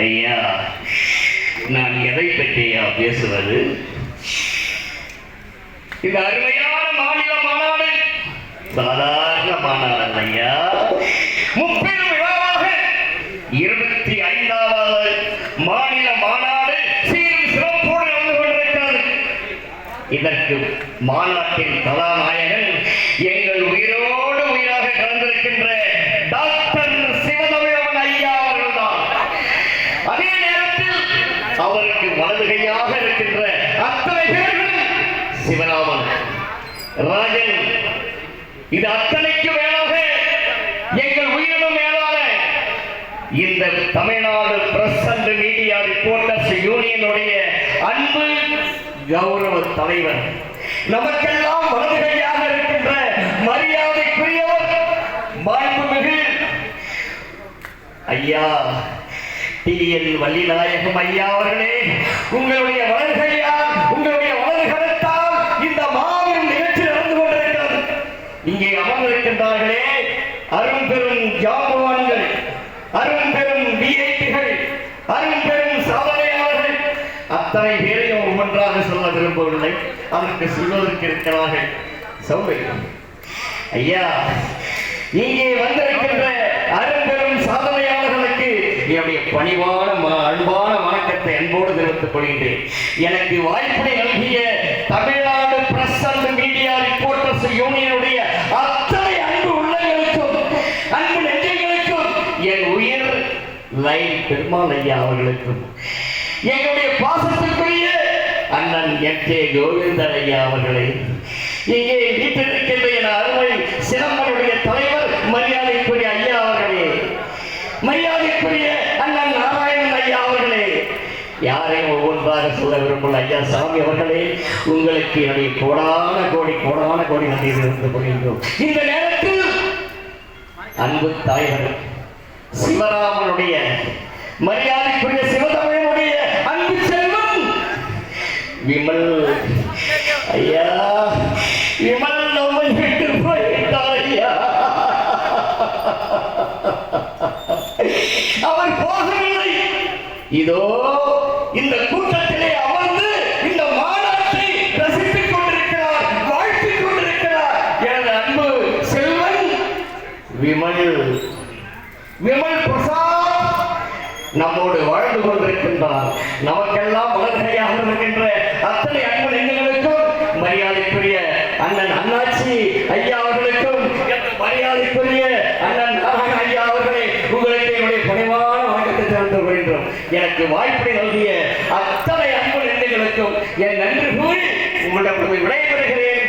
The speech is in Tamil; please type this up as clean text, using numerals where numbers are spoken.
ஐயா, நான் எதை பற்றியா பேசுவது? இந்த அருமையான மாநில மாநாடு சாதாரண மாநாடு ஐயா. முப்பெரும் விழாவாக 25வது மாநில மாநாடு சீரும் சிறப்போடு நடந்து கொண்டிருக்கிறது. இதற்கு மாநாட்டின் கதாநாயகன் எங்கள் உயிரோடு உயிராக கலந்திருக்கின்ற டாக்டர் சிவதமிழன் ஐயா அவர்கள்தான். அதே நேரத்தில் அவருக்கு வலதுகையாக இருக்கின்ற அத்தனை பேர்களும் சிவராமன், ராஜன், இது அத்தனைக்கு மேலாக எங்கள் உயிரினும் மேலான இந்த Tamil Nadu press and media reporters யூனியனுடைய அன்பு கௌரவ தலைவர், நமக்கெல்லாம் வலதுகையாக இருக்கின்ற மரியாதைக்குரியவர் மாண்புமிகு ஐயா டிஎன் வள்ளிநாயகம் ஐயா அவர்களே, உங்களுடைய வலதுகையால், உங்களுடைய வலதுகரத்தால் இந்த மாபெரும் நிகழ்ச்சி நடந்து கொண்டிருக்கிறது. இங்கே அமர்ந்திருக்கின்றார்களே அரும்பெரும் ஜாம்பவான்கள், அரும்பெரும் விஐபிகள், அரும்பெரும் சாதனையாளர்கள், அத்தனை பேரையும் ஒவ்வொன்றாக சொல்ல விரும்பவில்லை. அதற்கு சொல்வதற்கு இருக்கிறார்கள். சௌகரியம் ஐயா, இங்கே வந்திருக்கின்ற அரும்பெரும் சாதனையாளர்களுக்கு என்னுடைய பணிவான அன்பான வணக்கத்தை அன்போடு தெரிவித்துக் கொள்கின்றேன். எனக்கு வாய்ப்பினை நல்கிய Tamil Nadu press and media reporters யூனியனுடைய அத்தனை அன்பு உள்ளங்களுக்கும் அன்பு நெஞ்சங்களுக்கும் என் உயிர் லைன் பெருமாள் ஐயா அவர்களுக்கும் எங்களுடைய பாசத்திற்குரிய அண்ணன் என்.கே. கோவிந்தன் ஐயா அவர்களை, இங்கே வீட்டிருக்கின்ற என் அருமை சிலம்பனுடைய தலைவர் மரியாதைக்குரிய ஐயா அவர்களே, மரியாதைக்குரிய அண்ணன் நாராயணன் ஐயா அவர்களே, யாரையும் ஒவ்வொன்றாக சொல்ல விரும்பும் ஐயா சாமி அவர்களே, உங்களுக்கு என்னுடைய கோடான கோடி நன்றி தெரிவித்துக் கொள்கின்றோம். இந்த நேரத்தில் அன்பு தாய்கள் சிவராமனுடைய மரியாதைக்குரிய சிவதமிழனுடைய அன்பு செல்வம் விமல் ஐயா, விமல் நம்மை விட்டு போயிட்டார் ஐயா. அவர் போகவில்லை, இதோ இந்த கூட்டத்திலே அமர்ந்து இந்த மாநாட்டை ரசித்துக் கொண்டிருக்கிறார், வாழ்த்திக் கொண்டிருக்கிறார். எனது அன்பு செல்வன் விமல் பிரசாத் நம்மோடு வாழ்ந்து கொண்டிருக்கின்றார். நமக்கெல்லாம் வலதுகையாக இருக்கின்ற அத்தனை அன்பு நெஞ்சங்களுக்கும் மரியாதைக்குரிய அண்ணன் அண்ணாச்சி ஐயா அவர்களுக்கும் மரியாதைக்குரிய அண்ணன் நாராயண ஐயா அவர்களே, உங்களுக்கு என்னுடைய பணிவான வணக்கத்தை தெரிவித்துக் கொள்கின்றோம். எனக்கு வாய்ப்பை நல்கிய அத்தனை அன்பு நெஞ்சங்களுக்கும் என் நன்றி கூறி உங்களிடம் விடைபெறுகிறேன்.